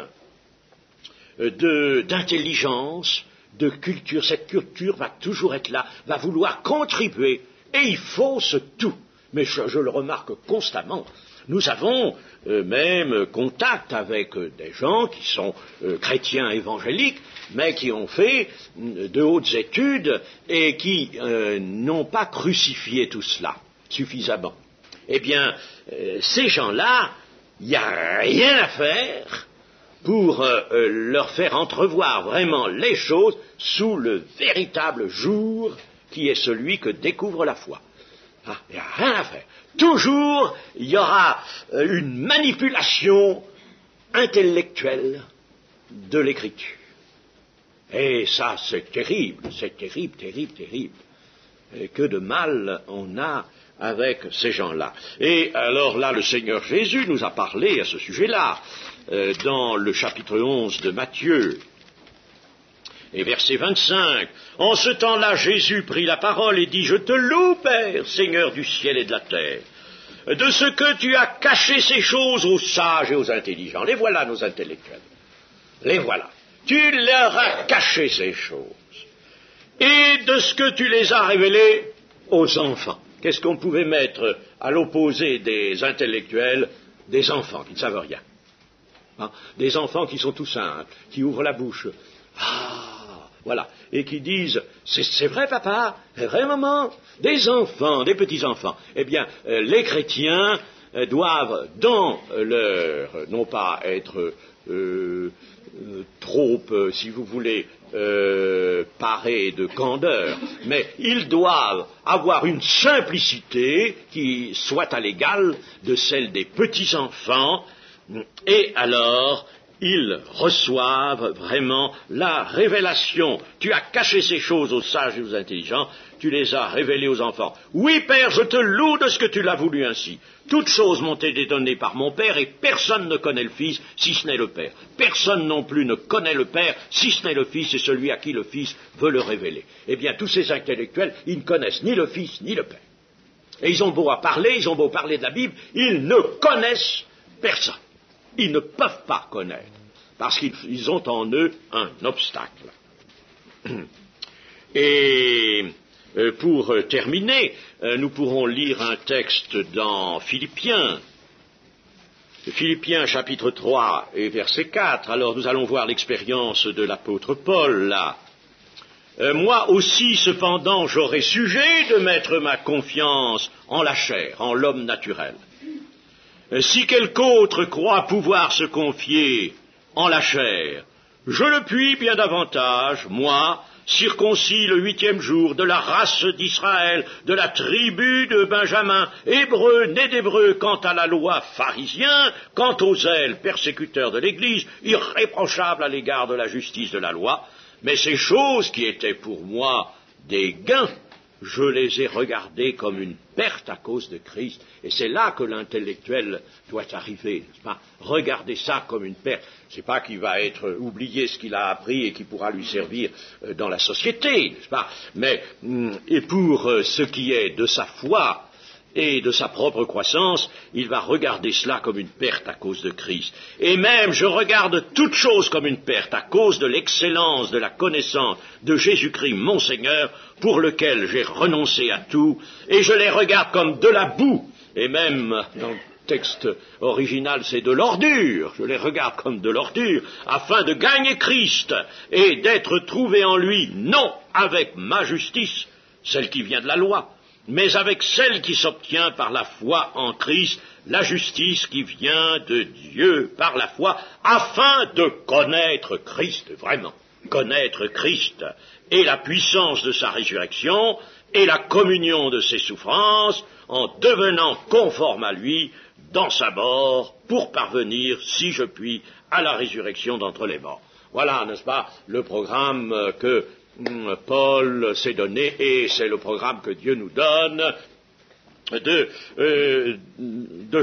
d'intelligence, de culture. Cette culture va toujours être là, va vouloir contribuer, et il fausse tout. Mais je le remarque constamment. Nous avons même contact avec des gens qui sont chrétiens évangéliques, mais qui ont fait de hautes études et qui n'ont pas crucifié tout cela suffisamment. Eh bien, ces gens-là, il n'y a rien à faire pour leur faire entrevoir vraiment les choses sous le véritable jour qui est celui que découvre la foi. Ah, il n'y a rien à faire. Toujours, il y aura une manipulation intellectuelle de l'écriture. Et ça, c'est terrible, terrible. Et que de mal on a avec ces gens-là. Et alors là, le Seigneur Jésus nous a parlé à ce sujet-là, dans le chapitre 11 de Matthieu. Et verset 25, en ce temps-là, Jésus prit la parole et dit, je te loue, Père, Seigneur du ciel et de la terre, de ce que tu as caché ces choses aux sages et aux intelligents. Les voilà, nos intellectuels. Les voilà. Tu leur as caché ces choses. Et de ce que tu les as révélées aux enfants. Qu'est-ce qu'on pouvait mettre à l'opposé des intellectuels? Des enfants qui ne savent rien. Hein? Des enfants qui sont tout simples, qui ouvrent la bouche. Ah, voilà. Et qui disent, c'est vrai papa, c'est vrai maman, des enfants, des petits-enfants. Eh bien, les chrétiens doivent, dans leur, non pas être trop, si vous voulez, parés de candeur, mais ils doivent avoir une simplicité qui soit à l'égal de celle des petits-enfants, et alors ils reçoivent vraiment la révélation. Tu as caché ces choses aux sages et aux intelligents, tu les as révélées aux enfants. Oui, Père, je te loue de ce que tu l'as voulu ainsi. Toutes choses m'ont été données par mon Père, et personne ne connaît le Fils, si ce n'est le Père. Personne non plus ne connaît le Père, si ce n'est le Fils, et celui à qui le Fils veut le révéler. Eh bien, tous ces intellectuels, ils ne connaissent ni le Fils, ni le Père. Et ils ont beau parler de la Bible, ils ne connaissent personne. Ils ne peuvent pas connaître, parce qu'ils ont en eux un obstacle. Et pour terminer, nous pourrons lire un texte dans Philippiens, Philippiens chapitre 3 et verset 4. Alors nous allons voir l'expérience de l'apôtre Paul là. Moi aussi, cependant, j'aurai sujet de mettre ma confiance en la chair, en l'homme naturel. Si quelque autre croit pouvoir se confier en la chair, je le puis bien davantage, moi, circoncis le 8e jour, de la race d'Israël, de la tribu de Benjamin, hébreu, né d'hébreu, quant à la loi pharisien, quant aux zèles persécuteurs de l'Église, irréprochable à l'égard de la justice de la loi, mais ces choses qui étaient pour moi des gains, je les ai regardées comme une perte à cause de Christ. Et c'est là que l'intellectuel doit arriver, n'est-ce pas? Regarder ça comme une perte. C'est pas qu'il va être oublié ce qu'il a appris et qui pourra lui servir dans la société, n'est-ce pas? Mais et pour ce qui est de sa foi et de sa propre croissance, il va regarder cela comme une perte à cause de Christ. Et même, je regarde toute chose comme une perte à cause de l'excellence de la connaissance de Jésus-Christ, mon Seigneur, pour lequel j'ai renoncé à tout, et je les regarde comme de la boue, et même, dans le texte original, c'est de l'ordure, je les regarde comme de l'ordure, afin de gagner Christ, et d'être trouvé en lui, non avec ma justice, celle qui vient de la loi, mais avec celle qui s'obtient par la foi en Christ, la justice qui vient de Dieu par la foi, afin de connaître Christ, vraiment, connaître Christ, et la puissance de sa résurrection, et la communion de ses souffrances, en devenant conforme à lui dans sa mort, pour parvenir, si je puis, à la résurrection d'entre les morts. Voilà, n'est-ce pas, le programme que Paul s'est donné, et c'est le programme que Dieu nous donne, de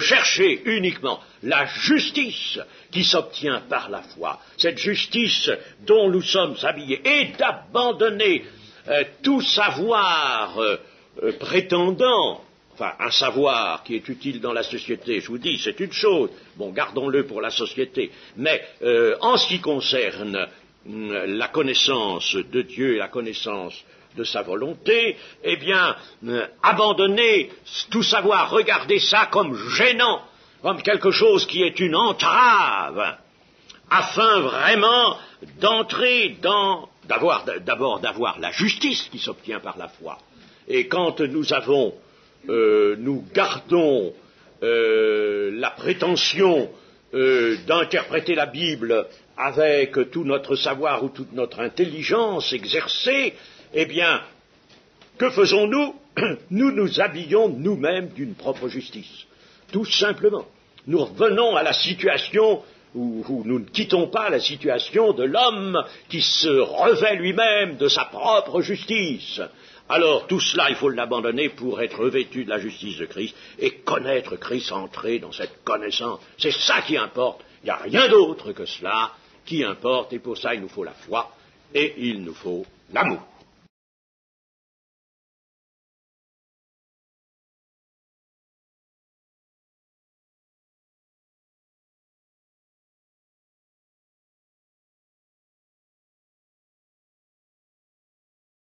chercher uniquement la justice qui s'obtient par la foi, cette justice dont nous sommes habillés, et d'abandonner tout savoir prétendant, enfin un savoir qui est utile dans la société, je vous dis, c'est une chose, bon, gardons-le pour la société, mais en ce qui concerne la connaissance de Dieu et la connaissance de sa volonté, eh bien, abandonner tout savoir, regarder ça comme gênant, comme quelque chose qui est une entrave, afin vraiment d'entrer dans, d'abord d'avoir la justice qui s'obtient par la foi. Et quand nous gardons la prétention d'interpréter la Bible avec tout notre savoir ou toute notre intelligence exercée, eh bien, que faisons-nous? Nous nous habillons nous-mêmes d'une propre justice. Tout simplement. Nous revenons à la situation où nous ne quittons pas la situation de l'homme qui se revêt lui-même de sa propre justice. Alors, tout cela, il faut l'abandonner pour être revêtu de la justice de Christ et connaître Christ, entrer dans cette connaissance. C'est ça qui importe. Il n'y a rien d'autre que cela qui importe, et pour ça, il nous faut la foi et il nous faut l'amour.